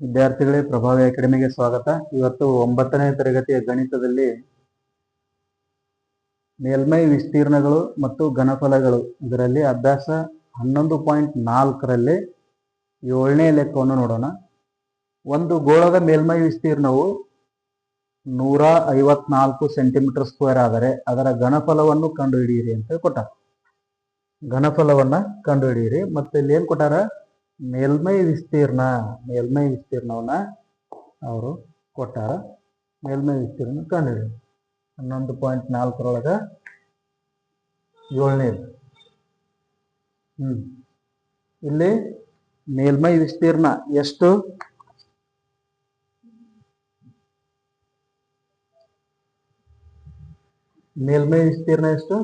ವಿದ್ಯಾರ್ಥಿಗಳೇ, ಪ್ರಭಾವಿ ಅಕಾಡೆಮಿಗೆ ಸ್ವಾಗತ. ಇವತ್ತು 9ನೇ ತರಗತಿಯ ಗಣಿತದಲ್ಲಿ ಮೇಲ್ಮೈ ವಿಸ್ತೀರ್ಣಗಳು ಮತ್ತು ಘನಫಲಗಳು ಇದರಲ್ಲಿ ಅಭ್ಯಾಸ 11.4ರಲ್ಲಿ 7ನೇ ಲೆಕ್ಕವನ್ನು ನೋಡೋಣ. ಒಂದು ಗೋಳದ ಮೇಲ್ಮೈ ವಿಸ್ತೀರ್ಣವು 154 ಸೆಂಟಿಮೀಟರ್ ಸ್ಕ್ವೇರ್ ಆದರೆ ಅದರ ಘನಫಲವನ್ನು ಕಂಡುಹಿಡಿಯಿರಿ ಅಂತ ಕೊಟ್ಟ. ಘನಫಲವನ್ನ ಕಂಡುಹಿಡಿಯಿರಿ. ಮತ್ತೆ ಇಲ್ಲಿ ಏನ್ ಕೊಟ್ಟಾರ? ಮೇಲ್ಮೈ ವಿಸ್ತೀರ್ಣವನ್ನ ಅವರು ಕೊಟ್ಟಾರ. ಮೇಲ್ಮೈ ವಿಸ್ತೀರ್ಣ ಕಂಡುಹಿಡಿ. 11.4ರೊಳಗ 7ನೇದು. ಇಲ್ಲಿ ಮೇಲ್ಮೈ ವಿಸ್ತೀರ್ಣ ಎಷ್ಟು? ಮೇಲ್ಮೈ ವಿಸ್ತೀರ್ಣ ಎಷ್ಟು?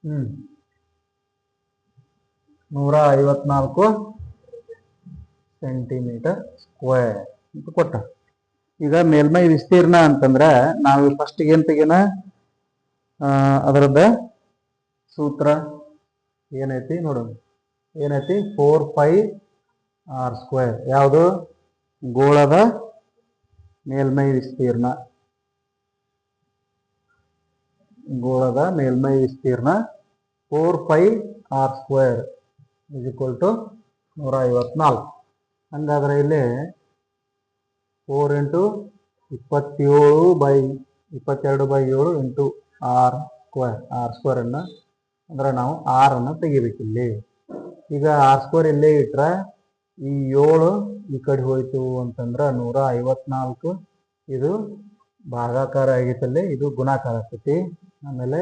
ಹ್ಮ್ 154 ಸೆಂಟಿಮೀಟರ್ ಸ್ಕ್ವೇರ್ ಅಂತ ಕೊಟ್ಟ. ಈಗ ಮೇಲ್ಮೈ ವಿಸ್ತೀರ್ಣ ಅಂತಂದ್ರ ನಾವು ಫಸ್ಟ್ ಏನ್ ತೆಗೆನ, ಅದರದ ಸೂತ್ರ ಏನೈತಿ ನೋಡೋಣ. ಏನೈತಿ? 4πr². ಯಾವುದು? ಗೋಳದ ಮೇಲ್ಮೈ ವಿಸ್ತೀರ್ಣ. ಗೋಳದ ಮೇಲ್ಮೈ ವಿಸ್ತೀರ್ಣ 4πr² = 154. ಹಂಗಾದ್ರೆ ಇಲ್ಲಿ 4 × 27/22/7 r² ಅನ್ನ ಅಂದ್ರೆ ನಾವು r ಅನ್ನ ತೆಗಿಬೇಕಿಲ್ಲಿ. ಈಗ r² ಇಲ್ಲೇ ಇಟ್ರ ಈ 7 ಈ ಕಡೆ ಹೋಯ್ತು ಅಂತಂದ್ರ 154 ಇದು ಭಾಗಾಕಾರ ಆಗೈತಲ್ಲಿ, ಇದು ಗುಣಾಕಾರ ಆಗ್ತೈತಿ. ಆಮೇಲೆ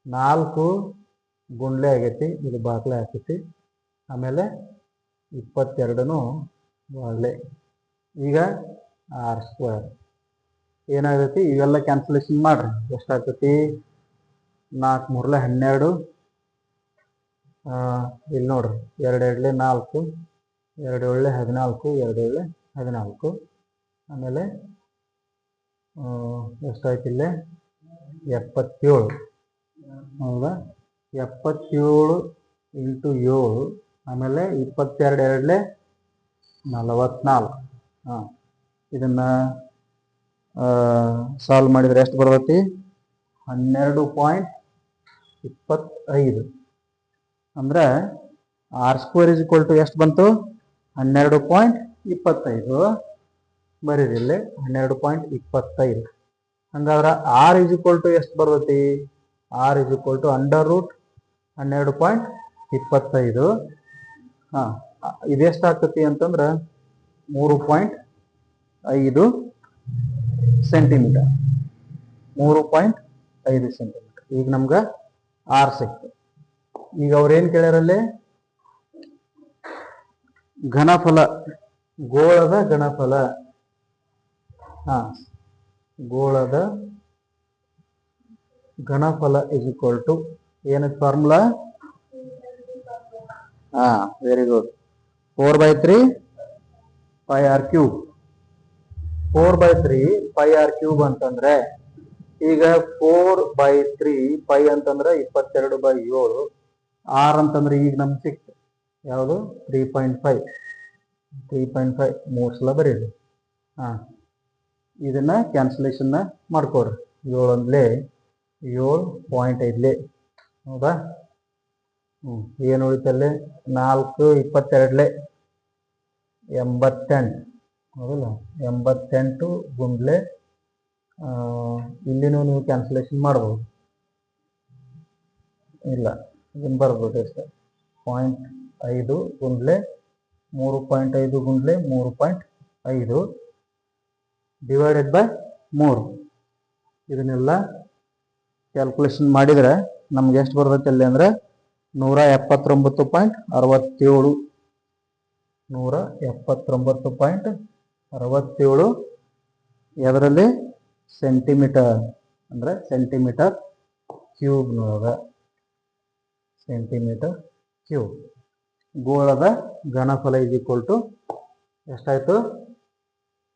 4 ಗುಂಡ್ಲೆ ಆಗೈತಿ, ಇದು ಬಾಗ್ಲೆ ಆಗ್ತೈತಿ. ಆಮೇಲೆ 22 ಬಾಗ್ಲೆ. ಈಗ r² ಏನಾಗೈತಿ? ಇವೆಲ್ಲ ಕ್ಯಾನ್ಸಲೇಷನ್ ಮಾಡ್ರಿ. ಎಷ್ಟಾಗ್ತೈತಿ? 4 × 3 = 12. ಇಲ್ಲಿ ನೋಡ್ರಿ, 2 × 2 = 4, 2 × 7 = 14, 2 × 14. ಆಮೇಲೆ ಎಷ್ಟಾಯ್ತು ಇಲ್ಲೇ? 77. ಹೌದಾ? 77 × 7. ಆಮೇಲೆ 22 2 44. ಇದನ್ನ ಸಾಲ್ವ್ ಮಾಡಿದ್ರೆ ಎಷ್ಟು ಬರ್ತೈತಿ? 12.25. ಅಂದ್ರೆ r² = ಎಷ್ಟು ಬಂತು? 12.25. ಬರೀರಿಲ್ಲಿ 12.25. ಹಂಗಾದ್ರೆ r = ಎಷ್ಟು ಬರ್ತೈತಿ? r = √12.25. ಇದೆಷ್ಟಾಗ್ತತಿ ಅಂತಂದ್ರ 3.5 ಸೆಂಟಿಮೀಟರ್. 3.5 ಸೆಂಟಿಮೀಟರ್. ಈಗ ನಮ್ಗ r ಸಿಕ್ತು. ಈಗ ಅವ್ರೇನ್ ಕೇಳ್ಯಾರಲ್ಲಿ? ಘನಫಲ, ಗೋಳದ ಘನಫಲ. ಗೋಳದ ಘನಫಲ = ಏನಕ್ಕೆ formula? Very good. 4/3 πr³. 4/3 πr³ ಅಂತಂದ್ರೆ ಈಗ 4/3 π ಅಂತಂದ್ರೆ 22/7. r ಅಂತಂದ್ರೆ ಈಗ ನಮ್ಗೆ ಸಿಕ್ತು ಯಾವುದು? 3.5. 3.5 3 ಸಲ ಬರೀರಿ. ಇದನ್ನ ಕ್ಯಾನ್ಸಲೇಷನ್ ಮಾಡ್ಕೊಡ್ರಿ. 7 7.5. ಹೌದಾ? ಏನು ಉಳಿತಲ್ಲಿ? 4 22 88. ಹೌದಲ್ಲ? 88 ಗುಂಡ್ಲೆ ಇಲ್ಲಿನೂ ನೀವು ಕ್ಯಾನ್ಸಲೇಷನ್ ಮಾಡ್ಬೋದು. ಇಲ್ಲ, ಇದನ್ನು ಬರ್ಬೋದು ಅಷ್ಟೇ. 0.5 ಗುಂಡ್ಲೆ 3.5 ಗುಂಡ್ಲೆ 3.5 /3. ಇದನ್ನೆಲ್ಲ ಕ್ಯಾಲ್ಕುಲೇಷನ್ ಮಾಡಿದ್ರೆ ನಮ್ಗೆ ಎಷ್ಟು ಬರ್ತೈತಿ ಅಲ್ಲಿ ಅಂದ್ರೆ 179.67. 179.67 ಎದರಲ್ಲಿ? ಸೆಂಟಿಮೀಟರ್. ಅಂದ್ರೆ ಸೆಂಟಿಮೀಟರ್ ಕ್ಯೂಬ್ನೊಳಗ. Centimetre cube. ಗೋಳದ ಘನಫಲ = ಎಷ್ಟಾಯ್ತು?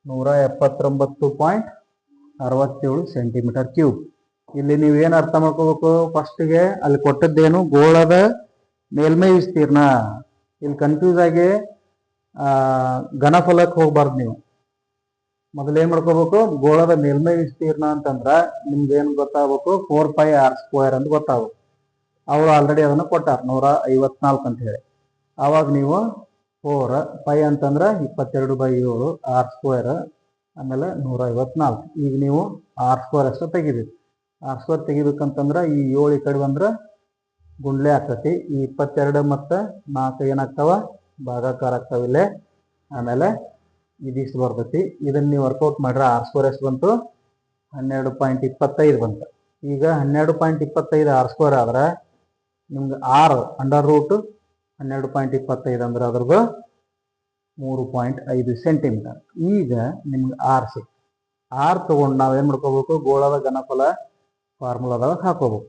179.67 ಸೆಂಟಿಮೀಟರ್ ಕ್ಯೂಬ್. ಇಲ್ಲಿ ನೀವೇನು ಅರ್ಥ ಮಾಡ್ಕೋಬೇಕು, ಫಸ್ಟ್ಗೆ ಅಲ್ಲಿ ಕೊಟ್ಟದ್ದೇನು ಗೋಳದ ಮೇಲ್ಮೈ ವಿಸ್ತೀರ್ಣ. ಇಲ್ಲಿ ಕನ್ಫ್ಯೂಸ್ ಆಗಿ ಘನಫಲಕ್ಕೆ ಹೋಗ್ಬಾರ್ದು. ನೀವು ಮೊದಲು ಏನ್ ಮಾಡ್ಕೋಬೇಕು, ಗೋಳದ ಮೇಲ್ಮೈ ವಿಸ್ತೀರ್ಣ ಅಂತಂದ್ರ ನಿಮ್ಗೆ ಏನ್ ಗೊತ್ತಾಗಬೇಕು, 4πr² ಅಂತ ಗೊತ್ತಾಗಬೇಕು. ಅವರು ಆಲ್ರೆಡಿ ಅದನ್ನ ಕೊಟ್ಟಾರ 154 ಅಂತ ಹೇಳಿ. ಆವಾಗ ನೀವು 4π ಅಂತಂದ್ರ 22/7 r², ಆಮೇಲೆ 154. ಈಗ ನೀವು r² ಅಷ್ಟು ತೆಗಿಬೇಕು. r² ತೆಗಿಬೇಕಂತಂದ್ರ ಈ 7 ಈ ಕಡೆ ಬಂದ್ರ ಗುಂಡ್ಲೆ ಆಗ್ತತಿ. ಈ 22 ಮತ್ತು 4 ಏನಾಗ್ತಾವ, ಭಾಗಾಕಾರ ಆಗ್ತಾವ ಇಲ್ಲೇ. ಆಮೇಲೆ ಇದಿಷ್ಟು ಬರ್ತೈತಿ. ಇದನ್ನ ನೀವು ವರ್ಕೌಟ್ ಮಾಡ್ರೆ r² ಎಷ್ಟು ಬಂತು, 12.25 ಬಂತು. ಈಗ 12.25 r² ಆದ್ರೆ ನಿಮ್ಗೆ r√12.25 ಅಂದ್ರೆ ಅದ್ರದ್ದು 3.5 ಸೆಂಟಿಮೀಟರ್. ಈಗ ನಿಮ್ಗೆ ಆರ್ ಸಿಕ್ತು. ಆರ್ ತಗೊಂಡು ನಾವೇನ್ ಮಾಡ್ಕೋಬೇಕು, ಗೋಳದ ಘನಫಲ ಫಾರ್ಮುಲಾದಾಗ ಹಾಕೋಬೇಕು.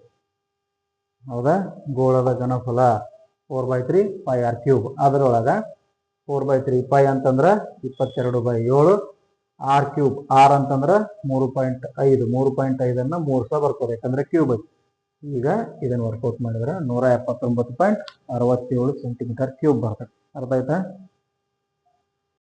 ಹೌದಾ, ಗೋಳದ ಘನಫಲ 4/3πr³. ಅದರೊಳಗ 4/3π ಅಂತಂದ್ರ 22/7, r³ ಆರ್ ಅಂತಂದ್ರ 3.5. 3.5 3 ಸಹ ಬರ್ಕೋಬೇಕು, ಯಾಕಂದ್ರೆ ಕ್ಯೂಬ್ ಐತಿ. ಈಗ ಇದನ್ನು ವರ್ಕೌಟ್ ಮಾಡಿದ್ರೆ 179.67 ಸೆಂಟಿಮೀಟರ್ ಕ್ಯೂಬ್ ಬರ್ತದೆ. ಅರ್ಥ ಆಯ್ತಾ?